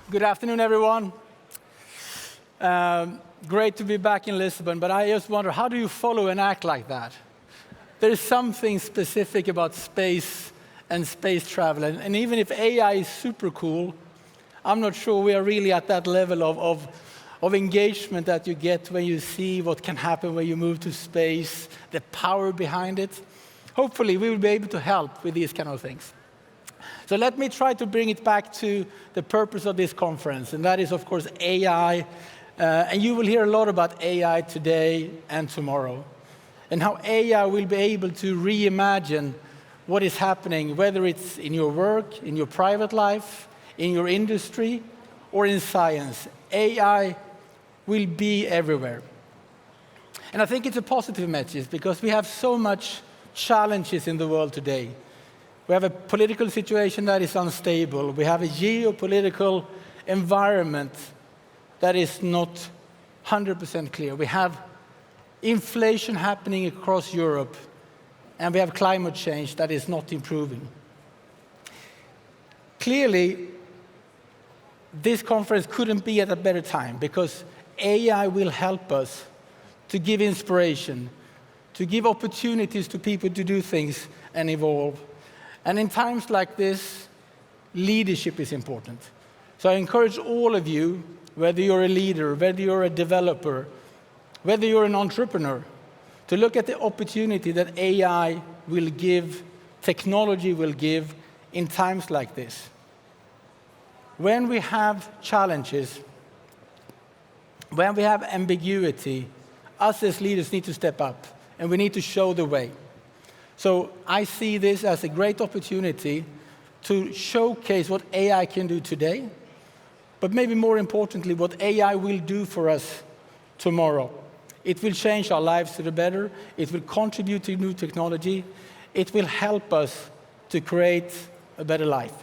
Good afternoon, everyone. Great to be back in Lisbon, but I just wonder, how do you follow and act like that? There is something specific about space and space travel, and even if AI is super cool, I'm not sure we are really at that level of engagement that you get when you see what can happen when you move to space, the power behind it. Hopefully, we will be able to help with these kind of things. So let me try to bring it back to the purpose of this conference, and that is, of course, AI. And you will hear a lot about AI today and tomorrow, and how AI will be able to reimagine what is happening, whether it's in your work, in your private life, in your industry, or in science. AI will be everywhere. And I think it's a positive message because we have so much challenges in the world today. We have a political situation that is unstable. We have a geopolitical environment that is not 100% clear. We have inflation happening across Europe, and we have climate change that is not improving. Clearly, this conference couldn't be at a better time because AI will help us to give inspiration, to give opportunities to people to do things and evolve. And in times like this, leadership is important. So I encourage all of you, whether you're a leader, whether you're a developer, whether you're an entrepreneur, to look at the opportunity that AI will give, technology will give in times like this. When we have challenges, when we have ambiguity, us as leaders need to step up, and we need to show the way. So I see this as a great opportunity to showcase what AI can do today, but maybe more importantly, what AI will do for us tomorrow. It will change our lives to the better. It will contribute to new technology. It will help us to create a better life.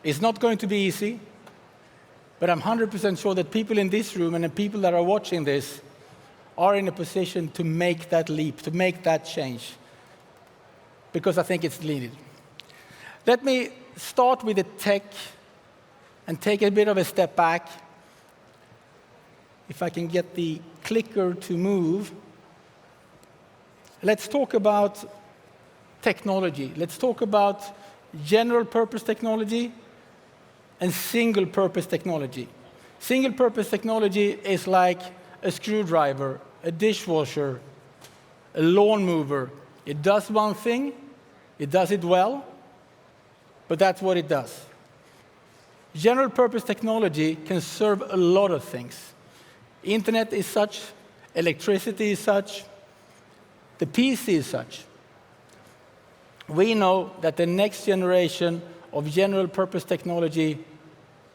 It's not going to be easy, but I'm 100% sure that people in this room and the people that are watching this are in a position to make that leap, to make that change, because I think it's needed. Let me start with the tech and take a bit of a step back. If I can get the clicker to move. Let's talk about technology. Let's talk about general-purpose technology and single-purpose technology. Single-purpose technology is like a screwdriver, a dishwasher, a lawn mower. It does one thing, it does it well, but that's what it does. General purpose technology can serve a lot of things. Internet is such, electricity is such, the PC is such. We know that the next generation of general purpose technology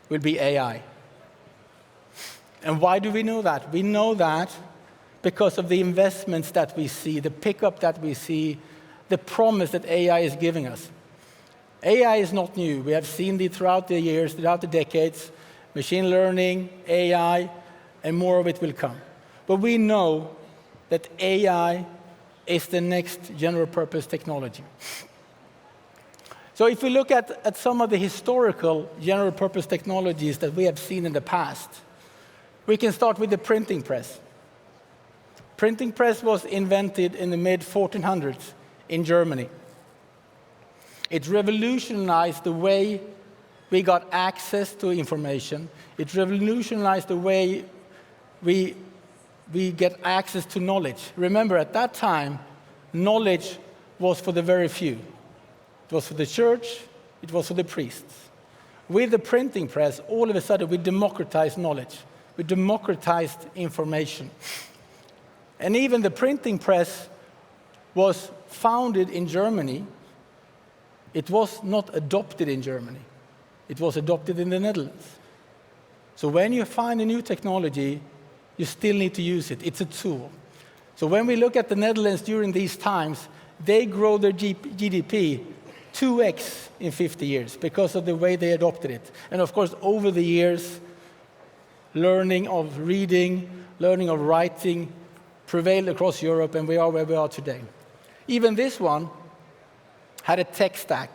will be AI. And why do we know that? We know that because of the investments that we see, the pickup that we see, the promise that AI is giving us. AI is not new. We have seen it throughout the years, throughout the decades. Machine learning, AI, and more of it will come. But we know that AI is the next general purpose technology. So if we look at some of the historical general purpose technologies that we have seen in the past, we can start with the printing press. Printing press was invented in the mid-1400s in Germany. It revolutionized the way we got access to information. It revolutionized the way we get access to knowledge. Remember, at that time, knowledge was for the very few. It was for the church, it was for the priests. With the printing press, all of a sudden, we democratized knowledge. We democratized information. And even the printing press was founded in Germany. It was not adopted in Germany. It was adopted in the Netherlands. So when you find a new technology, you still need to use it. It's a tool. So when we look at the Netherlands during these times, they grow their GDP 2x in 50 years because of the way they adopted it. And of course, over the years, learning of reading, learning of writing prevailed across Europe, and we are where we are today. Even this one had a tech stack.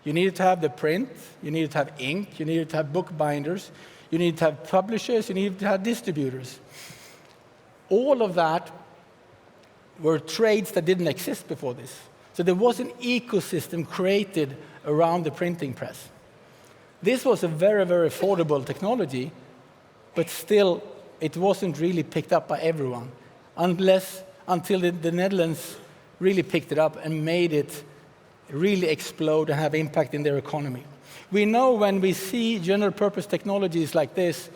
You needed to have the print, you needed to have ink, you needed to have book binders, you needed to have publishers, you needed to have distributors. All of that were trades that didn't exist before this. So there was an ecosystem created around the printing press. This was a very, very affordable technology, but still it wasn't really picked up by everyone, until the Netherlands really picked it up and made it really explode and have impact in their economy. We know when we see general purpose technologies like this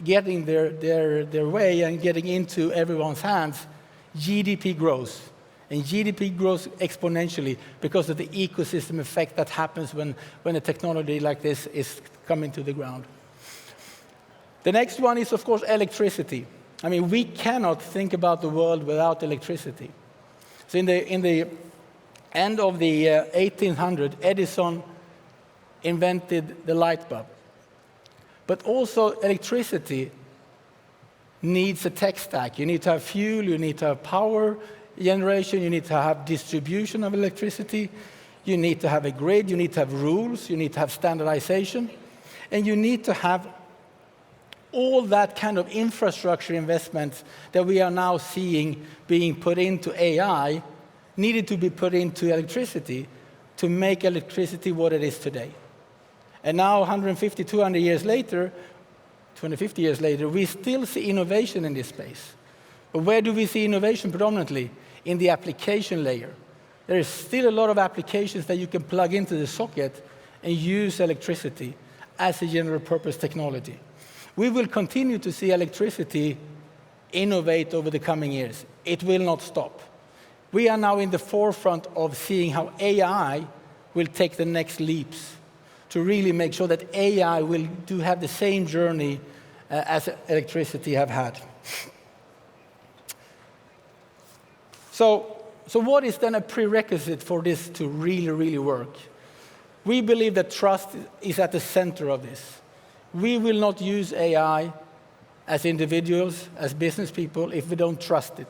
getting their way and getting into everyone's hands, GDP grows. And GDP grows exponentially because of the ecosystem effect that happens when a technology like this is coming to the ground. The next one is, of course, electricity. I mean, we cannot think about the world without electricity. So in the end of the 1800s, Edison invented the light bulb. But also electricity needs a tech stack. You need to have fuel, you need to have power generation, you need to have distribution of electricity, you need to have a grid, you need to have rules, you need to have standardization, and you need to have all that kind of infrastructure investments that we are now seeing being put into AI needed to be put into electricity to make electricity what it is today. And now 150, 200 years later, 250 years later, we still see innovation in this space. But where do we see innovation predominantly? In the application layer. There is still a lot of applications that you can plug into the socket and use electricity as a general purpose technology. We will continue to see electricity innovate over the coming years. It will not stop. We are now in the forefront of seeing how AI will take the next leaps to really make sure that AI will have the same journey as electricity have had. So what is then a prerequisite for this to really, really work? We believe that trust is at the center of this. We will not use AI as individuals, as business people, if we don't trust it.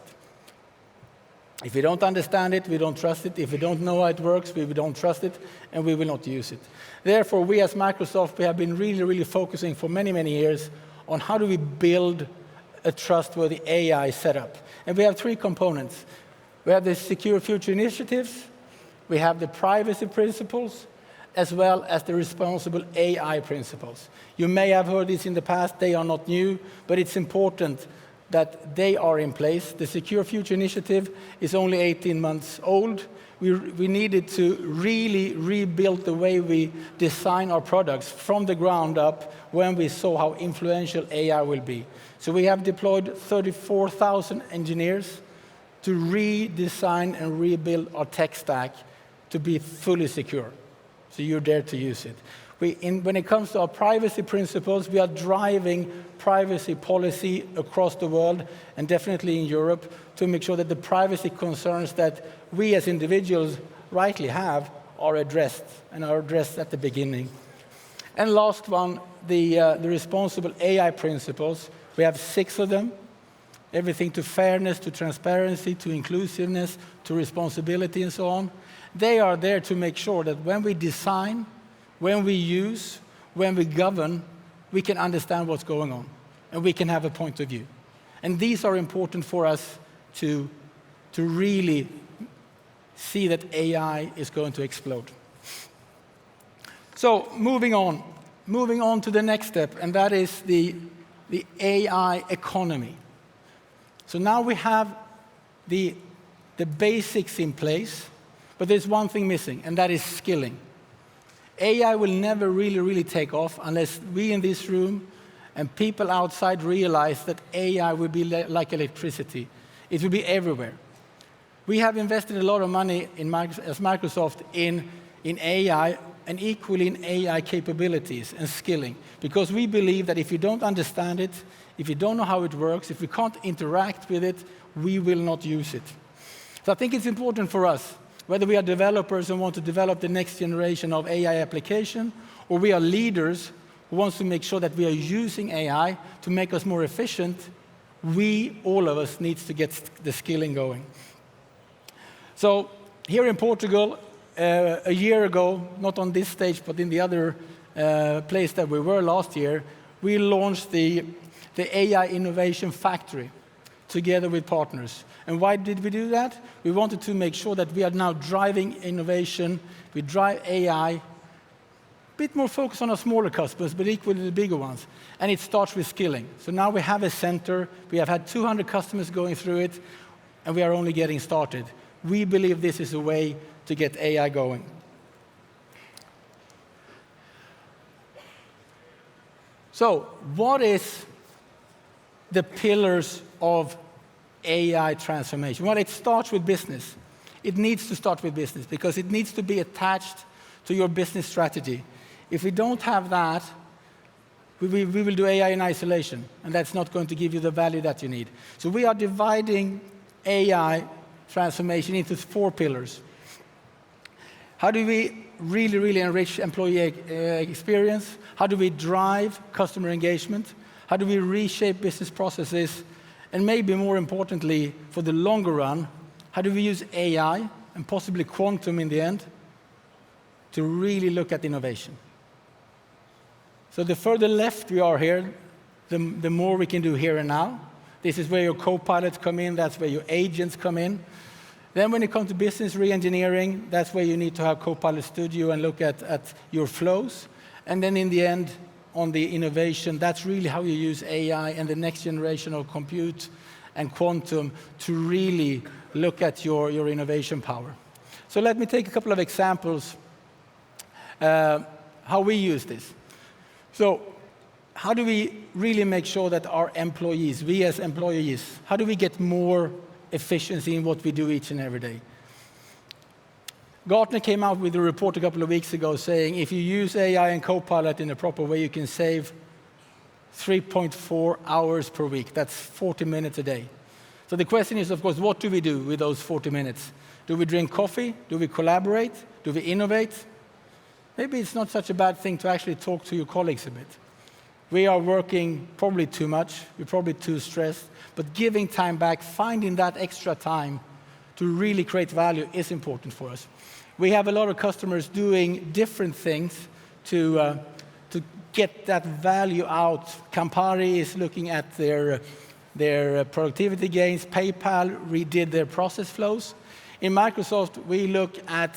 If we don't understand it, we don't trust it. If we don't know how it works, we don't trust it, and we will not use it. Therefore, we as Microsoft, we have been really, really focusing for many, many years on how do we build a trustworthy AI setup. And we have three components. We have the Secure Future initiatives, we have the privacy principles, as well as the responsible AI principles. You may have heard this in the past, they are not new, but it's important that they are in place. The Secure Future initiative is only 18 months old. We needed to really rebuild the way we design our products from the ground up when we saw how influential AI will be. So we have deployed 34,000 engineers to redesign and rebuild our tech stack to be fully secure. So you're there to use it. When it comes to our privacy principles, we are driving privacy policy across the world, and definitely in Europe, to make sure that the privacy concerns that we as individuals rightly have are addressed, and are addressed at the beginning. And last one, the responsible AI principles. We have 6 of them. Everything to fairness, to transparency, to inclusiveness, to responsibility, and so on. They are there to make sure that when we design, when we use, when we govern, we can understand what's going on, and we can have a point of view. And these are important for us to really see that AI is going to explode. So moving on to the next step, and that is the AI economy. So now we have the basics in place, but there's one thing missing, and that is skilling. AI will never really take off unless we in this room and people outside realize that AI will be like electricity. It will be everywhere. We have invested a lot of money as Microsoft in AI, and equally in AI capabilities and skilling, because we believe that if you don't understand it, if you don't know how it works, if we can't interact with it, we will not use it. So I think it's important for us, whether we are developers and want to develop the next generation of AI application, or we are leaders who wants to make sure that we are using AI to make us more efficient, all of us, needs to get the skilling going. So here in Portugal, a year ago, not on this stage, but in the other place that we were last year, we launched the AI Innovation Factory together with partners. And why did we do that? We wanted to make sure that we are now driving innovation, we drive AI, a bit more focus on our smaller customers, but equally the bigger ones. And it starts with skilling. So now we have a center, we have had 200 customers going through it, and we are only getting started. We believe this is a way to get AI going. So, what is the pillars of AI transformation? Well, it starts with business. It needs to start with business because it needs to be attached to your business strategy. If we don't have that, we will do AI in isolation, and that's not going to give you the value that you need. So we are dividing AI transformation into 4 pillars. How do we really enrich employee experience? How do we drive customer engagement? How do we reshape business processes? And maybe more importantly, for the longer run, how do we use AI and possibly quantum in the end to really look at innovation? So the further left we are here, the more we can do here and now. This is where your co-pilots come in, that's where your agents come in. Then when it comes to business re-engineering, that's where you need to have Copilot Studio and look at your flows. And then in the end, on the innovation, that's really how you use AI and the next generation of compute and quantum to really look at your innovation power. So let me take a couple of examples how we use this. So how do we really make sure that our employees, we as employees, how do we get more efficiency in what we do each and every day? Gartner came out with a report a couple of weeks ago saying if you use AI and Copilot in a proper way, you can save 3.4 hours per week. That's 40 minutes a day. So the question is, of course, what do we do with those 40 minutes? Do we drink coffee? Do we collaborate? Do we innovate? Maybe it's not such a bad thing to actually talk to your colleagues a bit. We are working probably too much, we're probably too stressed, but giving time back, finding that extra time to really create value is important for us. We have a lot of customers doing different things to get that value out. Campari is looking at their productivity gains. PayPal redid their process flows. In Microsoft, we look at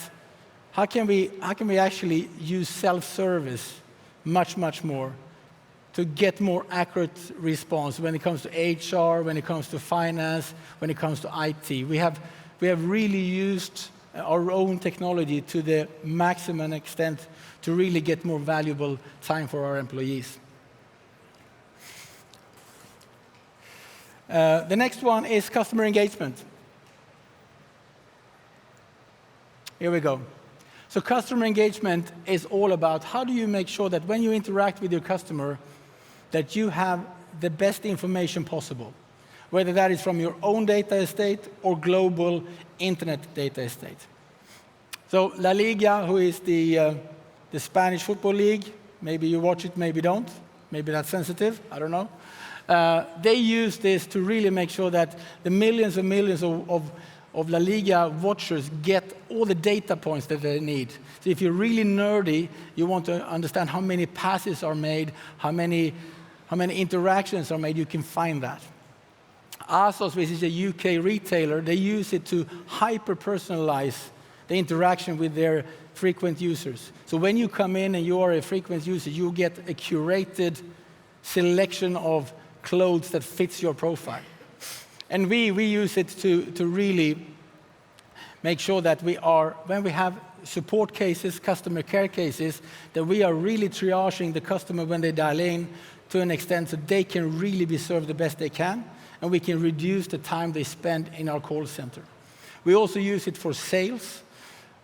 how can we actually use self-service much more to get more accurate response when it comes to HR, when it comes to finance, when it comes to IT. We have really used our own technology to the maximum extent to really get more valuable time for our employees. The next one is customer engagement. Here we go. So customer engagement is all about how do you make sure that when you interact with your customer, that you have the best information possible, whether that is from your own data estate or global internet data estate. So La Liga, who is the Spanish football league, maybe you watch it, maybe don't, maybe that's sensitive, I don't know. They use this to really make sure that the millions and millions of La Liga watchers get all the data points that they need. So if you're really nerdy, you want to understand how many passes are made, how many interactions are made, you can find that. ASOS, which is a UK retailer, they use it to hyper-personalize the interaction with their frequent users. So when you come in and you are a frequent user, you get a curated selection of clothes that fits your profile. And we use it to really make sure that when we have support cases, customer care cases, that we are really triaging the customer when they dial in to an extent so they can really be served the best they can, and we can reduce the time they spend in our call center. We also use it for sales,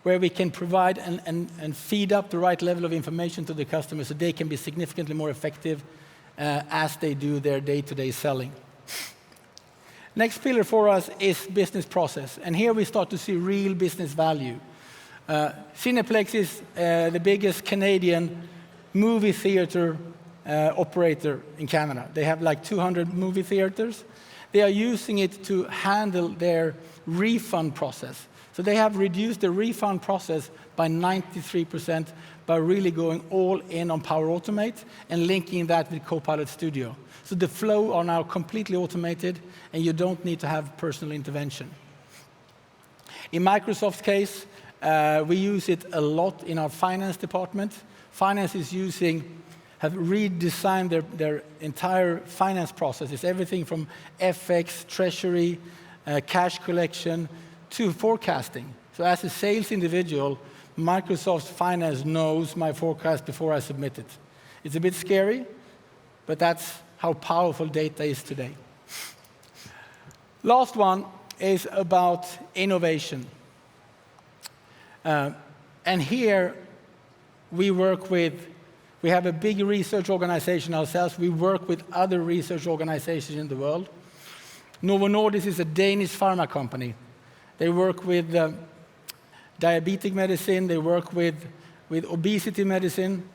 where we can provide and feed up the right level of information to the customer so they can be significantly more effective as they do their day-to-day selling. Next pillar for us is business process, and here we start to see real business value. Cineplex is the biggest Canadian movie theater operator in Canada. They have like 200 movie theaters. They are using it to handle their refund process. So they have reduced the refund process by 93% by really going all in on Power Automate and linking that with Copilot Studio. So the flow are now completely automated, and you don't need to have personal intervention. In Microsoft's case, we use it a lot in our finance department. Finance have redesigned their entire finance processes, everything from FX, treasury, cash collection, to forecasting. So as a sales individual, Microsoft Finance knows my forecast before I submit it. It's a bit scary, but that's how powerful data is today. Last one is about innovation. And here we have a big research organization ourselves. We work with other research organizations in the world. Novo Nordisk is a Danish pharma company. They work with diabetic medicine, they work with obesity medicine,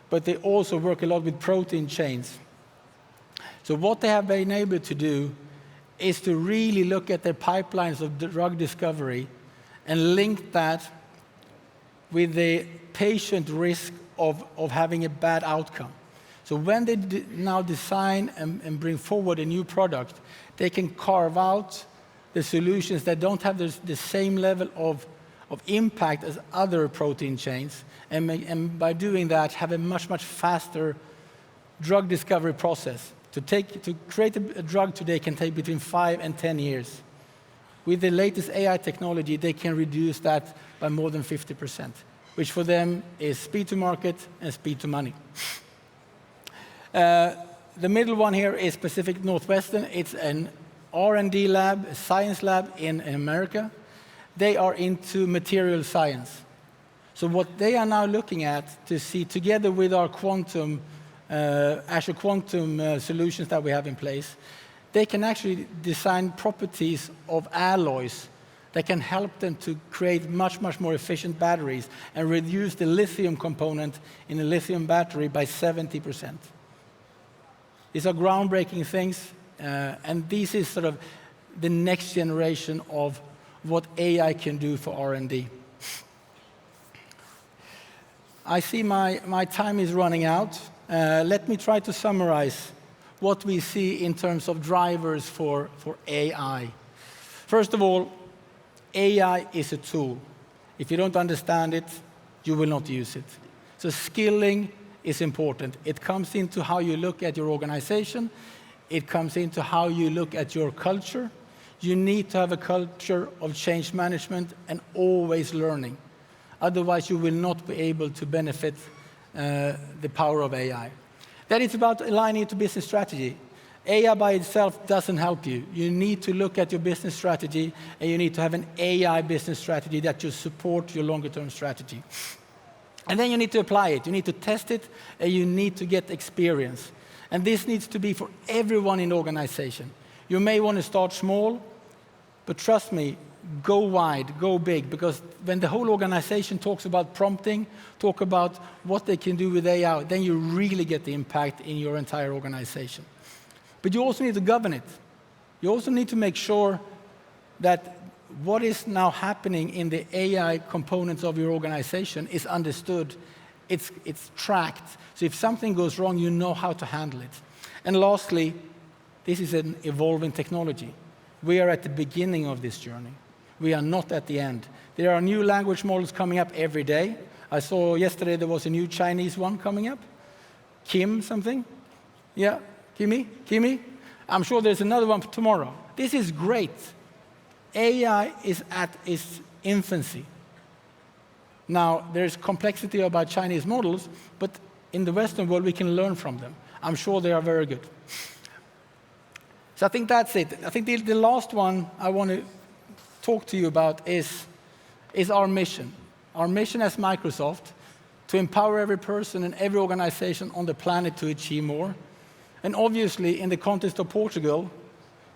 but they also work a lot with protein chains. So what they have been able to do is to really look at their pipelines of drug discovery and link that with the patient risk of having a bad outcome. So when they now design and bring forward a new product, they can carve out the solutions that don't have the same level of impact as other protein chains, and by doing that, have a much, much faster drug discovery process. To create a drug today can take between 5 and 10 years. With the latest AI technology, they can reduce that by more than 50%, which for them is speed to market and speed to money. The middle one here is Pacific Northwestern. It's an R&D lab, a science lab in America. They are into material science. So what they are now looking at to see, together with our Azure Quantum solutions that we have in place, they can actually design properties of alloys that can help them to create much, much more efficient batteries and reduce the lithium component in a lithium battery by 70%. These are groundbreaking things, and this is sort of the next generation of what AI can do for R&D. I see my time is running out. Let me try to summarize what we see in terms of drivers for AI. First of all, AI is a tool. If you don't understand it, you will not use it. So skilling is important. It comes into how you look at your organization. It comes into how you look at your culture. You need to have a culture of change management and always learning. Otherwise, you will not be able to benefit the power of AI. Then it's about aligning it to business strategy. AI by itself doesn't help you. You need to look at your business strategy, and you need to have an AI business strategy that will support your longer-term strategy. And then you need to apply it. You need to test it, and you need to get experience. And this needs to be for everyone in the organization. You may want to start small, but trust me, go wide, go big, because when the whole organization talks about prompting, talk about what they can do with AI, then you really get the impact in your entire organization. But you also need to govern it. You also need to make sure that what is now happening in the AI components of your organization is understood, it's tracked. So if something goes wrong, you know how to handle it. And lastly, this is an evolving technology. We are at the beginning of this journey. We are not at the end. There are new language models coming up every day. I saw yesterday there was a new Chinese one coming up. Kim something? Yeah, Kimi? I'm sure there's another one tomorrow. This is great. AI is at its infancy. Now, there's complexity about Chinese models, but in the Western world, we can learn from them. I'm sure they are very good. So I think that's it. I think the last one I want to talk to you about is our mission. Our mission as Microsoft, to empower every person and every organization on the planet to achieve more. And obviously, in the context of Portugal,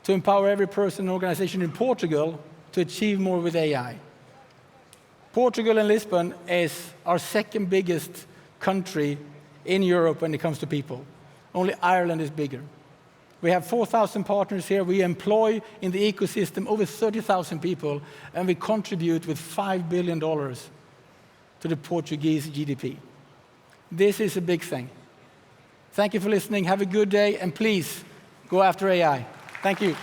to empower every person and organization in Portugal to achieve more with AI. Portugal and Lisbon is our second biggest country in Europe when it comes to people. Only Ireland is bigger. We have 4,000 partners here. We employ in the ecosystem over 30,000 people, and we contribute with $5 billion to the Portuguese GDP. This is a big thing. Thank you for listening. Have a good day, and please go after AI. Thank you.